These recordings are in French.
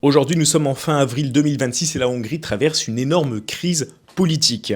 Aujourd'hui, nous sommes en fin avril 2026 et la Hongrie traverse une énorme crise politique.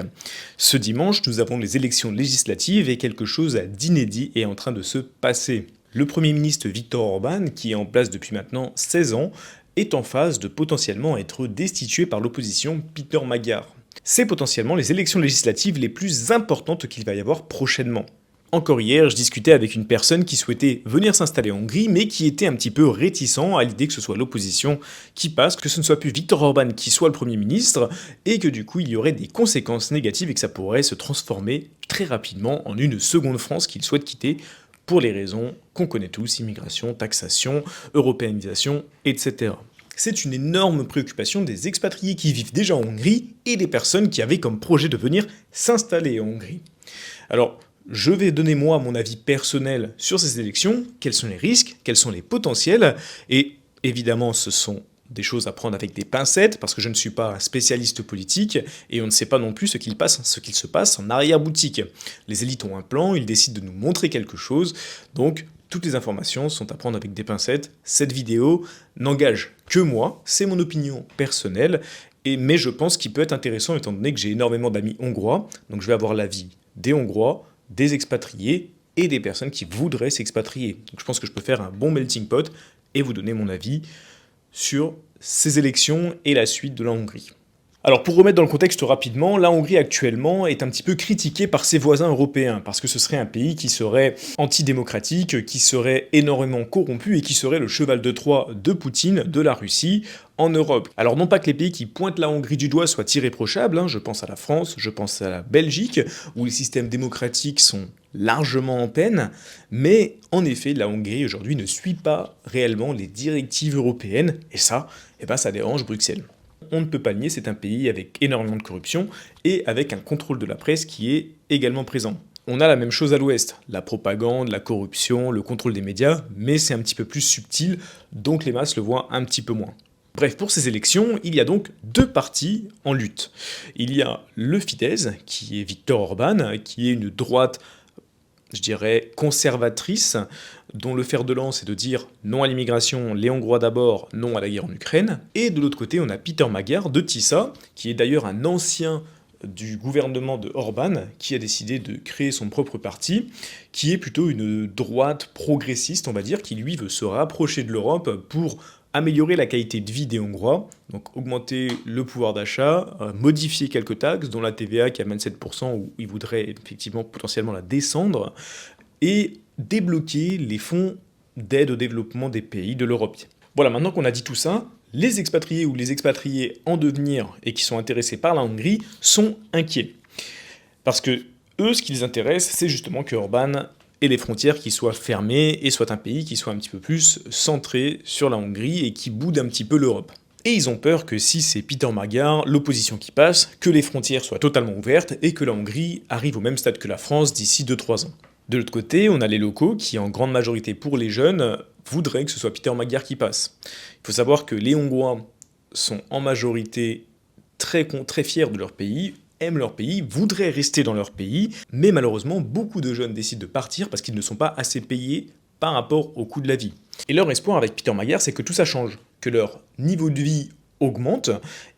Ce dimanche, nous avons les élections législatives et quelque chose d'inédit est en train de se passer. Le Premier ministre Viktor Orban, qui est en place depuis maintenant 16 ans, est en phase de potentiellement être destitué par l'opposition Peter Magyar. C'est potentiellement les élections législatives les plus importantes qu'il va y avoir prochainement. Encore hier, je discutais avec une personne qui souhaitait venir s'installer en Hongrie, mais qui était un petit peu réticent à l'idée que ce soit l'opposition qui passe, que ce ne soit plus Viktor Orban qui soit le Premier ministre, et que du coup il y aurait des conséquences négatives et que ça pourrait se transformer très rapidement en une seconde France qu'il souhaite quitter pour les raisons qu'on connaît tous, immigration, taxation, européanisation, etc. C'est une énorme préoccupation des expatriés qui vivent déjà en Hongrie et des personnes qui avaient comme projet de venir s'installer en Hongrie. Alors, je vais donner moi mon avis personnel sur ces élections, quels sont les risques, quels sont les potentiels, et évidemment ce sont des choses à prendre avec des pincettes, parce que je ne suis pas un spécialiste politique, et on ne sait pas non plus ce qu'il se passe en arrière-boutique. Les élites ont un plan, ils décident de nous montrer quelque chose, donc toutes les informations sont à prendre avec des pincettes. Cette vidéo n'engage que moi, c'est mon opinion personnelle, mais je pense qu'il peut être intéressant étant donné que j'ai énormément d'amis hongrois, donc je vais avoir l'avis des Hongrois, des expatriés et des personnes qui voudraient s'expatrier. Donc je pense que je peux faire un bon melting pot et vous donner mon avis sur ces élections et la suite de la Hongrie. Alors pour remettre dans le contexte rapidement, la Hongrie actuellement est un petit peu critiquée par ses voisins européens, parce que ce serait un pays qui serait antidémocratique, qui serait énormément corrompu et qui serait le cheval de Troie de Poutine, de la Russie, en Europe. Alors non pas que les pays qui pointent la Hongrie du doigt soient irréprochables, je pense à la France, je pense à la Belgique, où les systèmes démocratiques sont largement en peine, mais en effet la Hongrie aujourd'hui ne suit pas réellement les directives européennes, et ça, ça dérange Bruxelles. On ne peut pas nier, c'est un pays avec énormément de corruption et avec un contrôle de la presse qui est également présent. On a la même chose à l'ouest, la propagande, la corruption, le contrôle des médias, mais c'est un petit peu plus subtil, donc les masses le voient un petit peu moins. Bref, pour ces élections, il y a donc deux partis en lutte. Il y a le Fidesz, qui est Viktor Orban, qui est une droite, je dirais, conservatrice, dont le fer de lance est de dire non à l'immigration, les Hongrois d'abord, non à la guerre en Ukraine. Et de l'autre côté, on a Peter Magyar de Tisza, qui est d'ailleurs un ancien du gouvernement de Orban, qui a décidé de créer son propre parti, qui est plutôt une droite progressiste, on va dire, qui lui veut se rapprocher de l'Europe pour améliorer la qualité de vie des Hongrois, donc augmenter le pouvoir d'achat, modifier quelques taxes, dont la TVA qui est à 27%, où il voudrait effectivement potentiellement la descendre, et débloquer les fonds d'aide au développement des pays de l'Europe. Voilà, maintenant qu'on a dit tout ça, les expatriés ou les expatriés en devenir et qui sont intéressés par la Hongrie sont inquiets. Parce que eux, ce qui les intéresse, c'est justement que Orban ait les frontières qui soient fermées et soit un pays qui soit un petit peu plus centré sur la Hongrie et qui boude un petit peu l'Europe. Et ils ont peur que si c'est Peter Magyar, l'opposition qui passe, que les frontières soient totalement ouvertes et que la Hongrie arrive au même stade que la France d'ici 2-3 ans. De l'autre côté, on a les locaux qui, en grande majorité pour les jeunes, voudraient que ce soit Peter Magyar qui passe. Il faut savoir que les Hongrois sont en majorité très fiers de leur pays, aiment leur pays, voudraient rester dans leur pays, mais malheureusement, beaucoup de jeunes décident de partir parce qu'ils ne sont pas assez payés par rapport au coût de la vie. Et leur espoir avec Peter Magyar, c'est que tout ça change, que leur niveau de vie augmente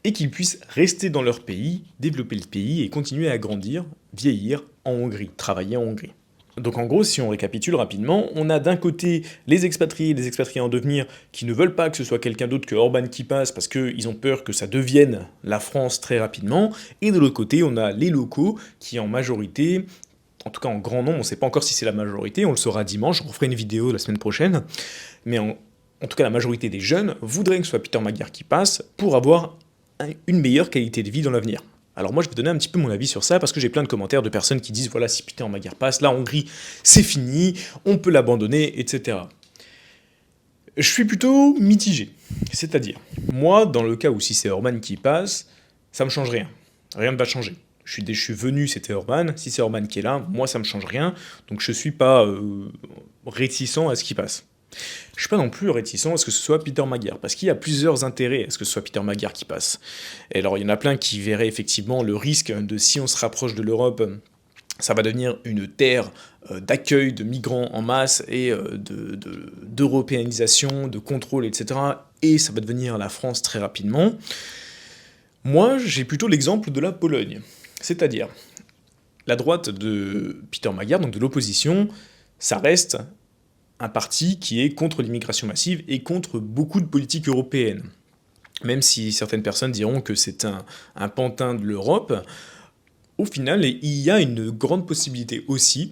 et qu'ils puissent rester dans leur pays, développer le pays et continuer à grandir, vieillir en Hongrie, travailler en Hongrie. Donc en gros, si on récapitule rapidement, on a d'un côté les expatriés en devenir qui ne veulent pas que ce soit quelqu'un d'autre que Orban qui passe parce qu'ils ont peur que ça devienne la France très rapidement, et de l'autre côté, on a les locaux qui en majorité, en tout cas en grand nombre, on ne sait pas encore si c'est la majorité, on le saura dimanche, on refera une vidéo la semaine prochaine, mais en tout cas la majorité des jeunes voudraient que ce soit Peter Magyar qui passe pour avoir une meilleure qualité de vie dans l'avenir. Alors moi je vais donner un petit peu mon avis sur ça parce que j'ai plein de commentaires de personnes qui disent voilà si Peter Magyar passe, la Hongrie c'est fini, on peut l'abandonner, etc. Je suis plutôt mitigé, c'est-à-dire, moi dans le cas où si c'est Orban qui passe, ça me change rien, rien ne va changer. Je suis venu, c'était Orban, si c'est Orban qui est là, moi ça me change rien, donc je suis pas réticent à ce qui passe. Je suis pas non plus réticent à ce que ce soit Peter Magyar, parce qu'il y a plusieurs intérêts à ce que ce soit Peter Magyar qui passe. Et alors il y en a plein qui verraient effectivement le risque de si on se rapproche de l'Europe, Ça va devenir une terre d'accueil de migrants en masse et d'européanisation, de contrôle, etc. Et ça va devenir la France très rapidement. Moi, j'ai plutôt l'exemple de la Pologne. C'est-à-dire, la droite de Peter Magyar, donc de l'opposition, ça reste un parti qui est contre l'immigration massive et contre beaucoup de politiques européennes. Même si certaines personnes diront que c'est un pantin de l'Europe, au final, il y a une grande possibilité aussi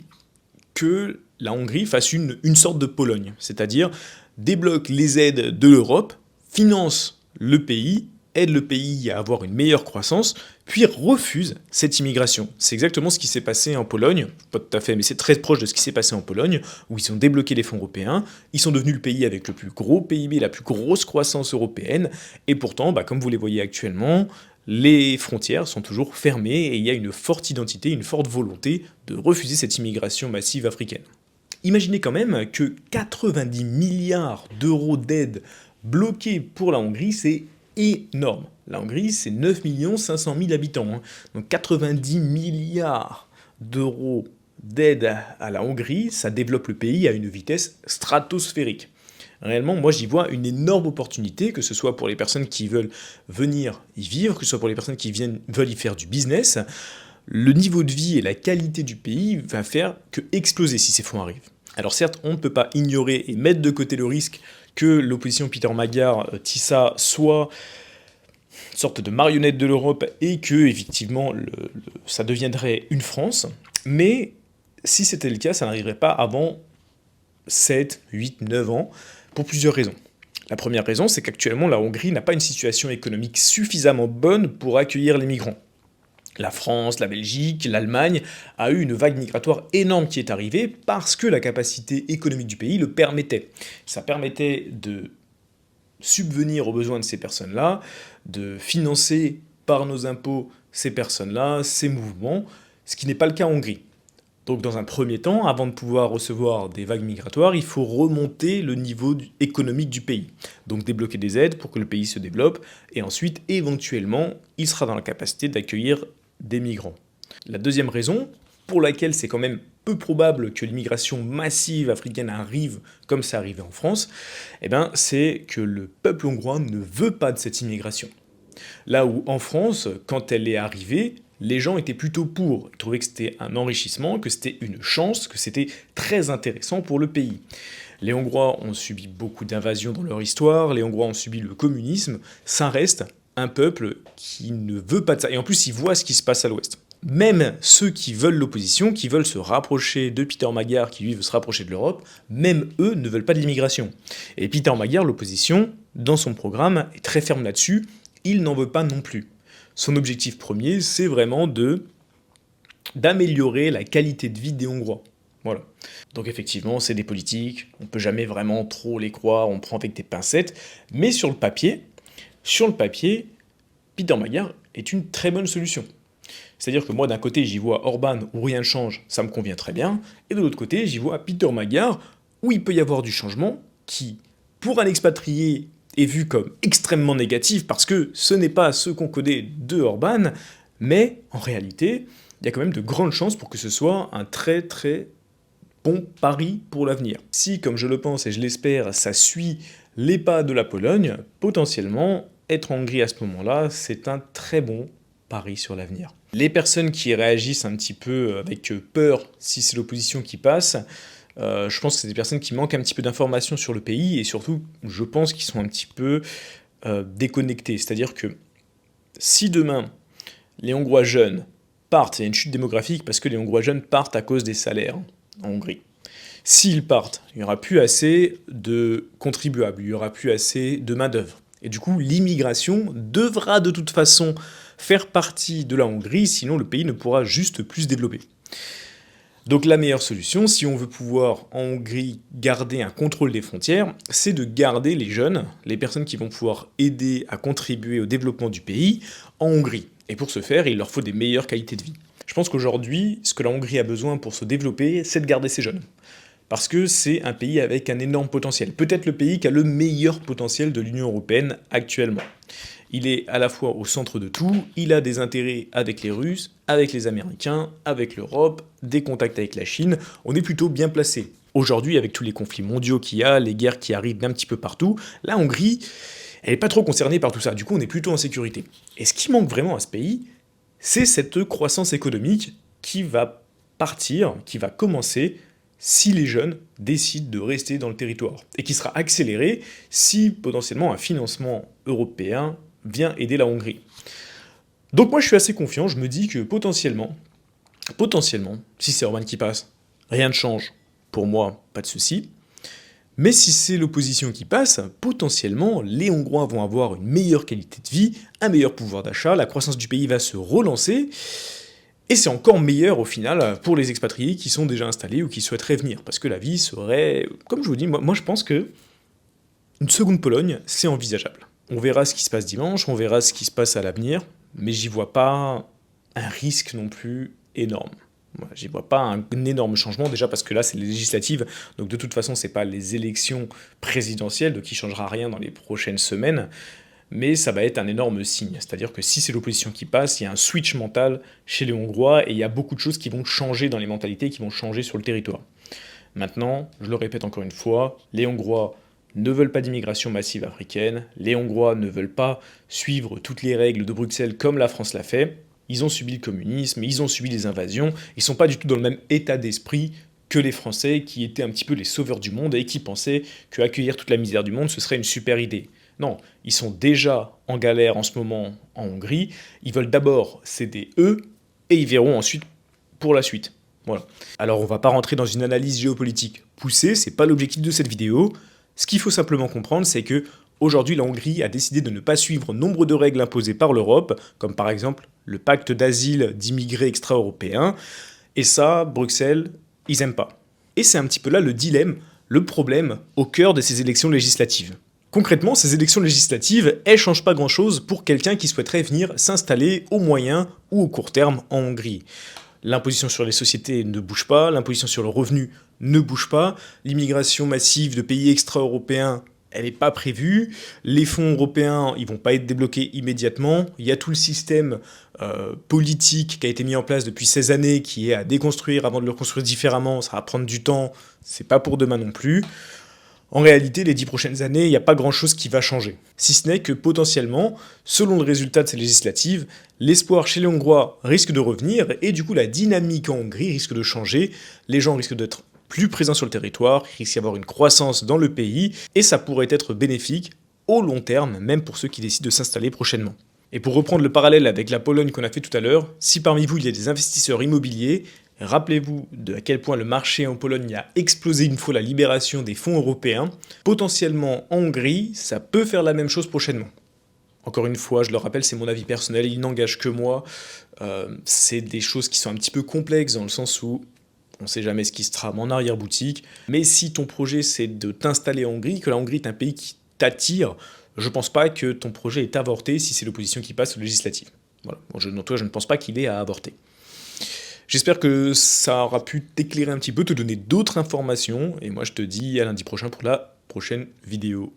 que la Hongrie fasse une sorte de Pologne, c'est-à-dire débloque les aides de l'Europe, finance le pays, aide le pays à avoir une meilleure croissance, puis refuse cette immigration. C'est exactement ce qui s'est passé en Pologne, pas tout à fait, mais c'est très proche de ce qui s'est passé en Pologne, où ils ont débloqué les fonds européens, ils sont devenus le pays avec le plus gros PIB, la plus grosse croissance européenne, et pourtant, comme vous les voyez actuellement, les frontières sont toujours fermées et il y a une forte identité, une forte volonté de refuser cette immigration massive africaine. Imaginez quand même que 90 milliards d'euros d'aide bloqués pour la Hongrie, c'est énorme. La Hongrie, c'est 9 500 000 habitants. Donc 90 milliards d'euros d'aide à la Hongrie, ça développe le pays à une vitesse stratosphérique. Réellement, moi j'y vois une énorme opportunité, que ce soit pour les personnes qui veulent venir y vivre, que ce soit pour les personnes qui veulent y faire du business. Le niveau de vie et la qualité du pays va faire que exploser si ces fonds arrivent. Alors certes, on ne peut pas ignorer et mettre de côté le risque que l'opposition Peter Magyar, Tissa, soit une sorte de marionnette de l'Europe et que, effectivement, ça deviendrait une France. Mais si c'était le cas, ça n'arriverait pas avant 7, 8, 9 ans, pour plusieurs raisons. La première raison, c'est qu'actuellement, la Hongrie n'a pas une situation économique suffisamment bonne pour accueillir les migrants. La France, la Belgique, l'Allemagne a eu une vague migratoire énorme qui est arrivée parce que la capacité économique du pays le permettait. Ça permettait de subvenir aux besoins de ces personnes-là, de financer par nos impôts ces personnes-là, ces mouvements, ce qui n'est pas le cas en Hongrie. Donc dans un premier temps, avant de pouvoir recevoir des vagues migratoires, il faut remonter le niveau économique du pays. Donc débloquer des aides pour que le pays se développe, et ensuite, éventuellement, il sera dans la capacité d'accueillir des migrants. La deuxième raison, pour laquelle c'est quand même peu probable que l'immigration massive africaine arrive comme ça arrivait en France, c'est que le peuple hongrois ne veut pas de cette immigration. Là où en France, quand elle est arrivée, les gens étaient plutôt pour, ils trouvaient que c'était un enrichissement, que c'était une chance, que c'était très intéressant pour le pays. Les Hongrois ont subi beaucoup d'invasions dans leur histoire, les Hongrois ont subi le communisme, ça reste un peuple qui ne veut pas de ça. Et en plus, ils voient ce qui se passe à l'Ouest. Même ceux qui veulent l'opposition, qui veulent se rapprocher de Peter Magyar, qui lui veut se rapprocher de l'Europe, même eux ne veulent pas de l'immigration. Et Peter Magyar, l'opposition, dans son programme, est très ferme là-dessus, il n'en veut pas non plus. Son objectif premier, c'est vraiment d'améliorer la qualité de vie des Hongrois. Voilà. Donc effectivement, c'est des politiques, on ne peut jamais vraiment trop les croire, on prend avec des pincettes, mais sur le papier, Peter Magyar est une très bonne solution. C'est-à-dire que moi, d'un côté, j'y vois Orban où rien ne change, ça me convient très bien, et de l'autre côté, j'y vois Peter Magyar où il peut y avoir du changement qui, pour un expatrié, est vu comme extrêmement négatif parce que ce n'est pas ce qu'on connaît de Orban, mais en réalité, il y a quand même de grandes chances pour que ce soit un très très bon pari pour l'avenir. Si, comme je le pense et je l'espère, ça suit les pas de la Pologne, potentiellement, être en Hongrie à ce moment-là, c'est un très bon pari sur l'avenir. Les personnes qui réagissent un petit peu avec peur si c'est l'opposition qui passe, je pense que c'est des personnes qui manquent un petit peu d'informations sur le pays et surtout, je pense qu'ils sont un petit peu déconnectés. C'est-à-dire que si demain, les Hongrois jeunes partent, il y a une chute démographique parce que les Hongrois jeunes partent à cause des salaires en Hongrie. S'ils partent, il n'y aura plus assez de contribuables, il n'y aura plus assez de main-d'œuvre. Et du coup, l'immigration devra de toute façon faire partie de la Hongrie, sinon le pays ne pourra juste plus se développer. Donc la meilleure solution, si on veut pouvoir en Hongrie garder un contrôle des frontières, c'est de garder les jeunes, les personnes qui vont pouvoir aider à contribuer au développement du pays, en Hongrie. Et pour ce faire, il leur faut des meilleures qualités de vie. Je pense qu'aujourd'hui, ce que la Hongrie a besoin pour se développer, c'est de garder ses jeunes. Parce que c'est un pays avec un énorme potentiel. Peut-être le pays qui a le meilleur potentiel de l'Union européenne actuellement. Il est à la fois au centre de tout, il a des intérêts avec les Russes, avec les Américains, avec l'Europe, des contacts avec la Chine, on est plutôt bien placé. Aujourd'hui, avec tous les conflits mondiaux qu'il y a, les guerres qui arrivent d'un petit peu partout, la Hongrie, elle n'est pas trop concernée par tout ça, du coup on est plutôt en sécurité. Et ce qui manque vraiment à ce pays, c'est cette croissance économique qui va partir, qui va commencer si les jeunes décident de rester dans le territoire, et qui sera accélérée si potentiellement un financement européen vient aider la Hongrie. Donc moi je suis assez confiant, je me dis que potentiellement, si c'est Orban qui passe, rien ne change, pour moi, pas de souci. Mais si c'est l'opposition qui passe, potentiellement, les Hongrois vont avoir une meilleure qualité de vie, un meilleur pouvoir d'achat, la croissance du pays va se relancer, et c'est encore meilleur au final pour les expatriés qui sont déjà installés ou qui souhaiteraient venir, parce que la vie serait, comme je vous dis, moi je pense que une seconde Pologne, c'est envisageable. On verra ce qui se passe dimanche, on verra ce qui se passe à l'avenir, mais j'y vois pas un risque non plus énorme. Voilà, j'y vois pas un énorme changement, déjà parce que là c'est les législatives, donc de toute façon c'est pas les élections présidentielles, donc il changera rien dans les prochaines semaines, mais ça va être un énorme signe. C'est-à-dire que si c'est l'opposition qui passe, il y a un switch mental chez les Hongrois, et il y a beaucoup de choses qui vont changer dans les mentalités, qui vont changer sur le territoire. Maintenant, je le répète encore une fois, les Hongrois ne veulent pas d'immigration massive africaine, les Hongrois ne veulent pas suivre toutes les règles de Bruxelles comme la France l'a fait, ils ont subi le communisme, ils ont subi les invasions, ils sont pas du tout dans le même état d'esprit que les Français qui étaient un petit peu les sauveurs du monde et qui pensaient qu'accueillir toute la misère du monde ce serait une super idée. Non, ils sont déjà en galère en ce moment en Hongrie, ils veulent d'abord s'aider eux, et ils verront ensuite pour la suite. Voilà. Alors on va pas rentrer dans une analyse géopolitique poussée, c'est pas l'objectif de cette vidéo. Ce qu'il faut simplement comprendre, c'est que aujourd'hui la Hongrie a décidé de ne pas suivre nombre de règles imposées par l'Europe, comme par exemple le pacte d'asile d'immigrés extra-européens, et ça, Bruxelles, ils aiment pas. Et c'est un petit peu là le dilemme, le problème au cœur de ces élections législatives. Concrètement, ces élections législatives, elles changent pas grand-chose pour quelqu'un qui souhaiterait venir s'installer au moyen ou au court terme en Hongrie. L'imposition sur les sociétés ne bouge pas, l'imposition sur le revenu ne bouge pas, l'immigration massive de pays extra-européens, elle n'est pas prévue, les fonds européens, ils vont pas être débloqués immédiatement, il y a tout le système politique qui a été mis en place depuis 16 années, qui est à déconstruire avant de le reconstruire différemment, ça va prendre du temps, c'est pas pour demain non plus. En réalité, les 10 prochaines années, il n'y a pas grand-chose qui va changer. Si ce n'est que potentiellement, selon le résultat de ces législatives, l'espoir chez les Hongrois risque de revenir, et du coup la dynamique en Hongrie risque de changer, les gens risquent d'être plus présents sur le territoire, il risque d'y avoir une croissance dans le pays, et ça pourrait être bénéfique au long terme, même pour ceux qui décident de s'installer prochainement. Et pour reprendre le parallèle avec la Pologne qu'on a fait tout à l'heure, si parmi vous il y a des investisseurs immobiliers, rappelez-vous de à quel point le marché en Pologne a explosé une fois la libération des fonds européens. Potentiellement en Hongrie, ça peut faire la même chose prochainement. Encore une fois, je le rappelle, c'est mon avis personnel, il n'engage que moi. C'est des choses qui sont un petit peu complexes dans le sens où on ne sait jamais ce qui se trame en arrière-boutique. Mais si ton projet c'est de t'installer en Hongrie, que la Hongrie est un pays qui t'attire, je pense pas que ton projet est avorté si c'est l'opposition qui passe aux législatives. Voilà. Bon, je ne pense pas qu'il est à avorter. J'espère que ça aura pu t'éclairer un petit peu, te donner d'autres informations, et moi je te dis à lundi prochain pour la prochaine vidéo.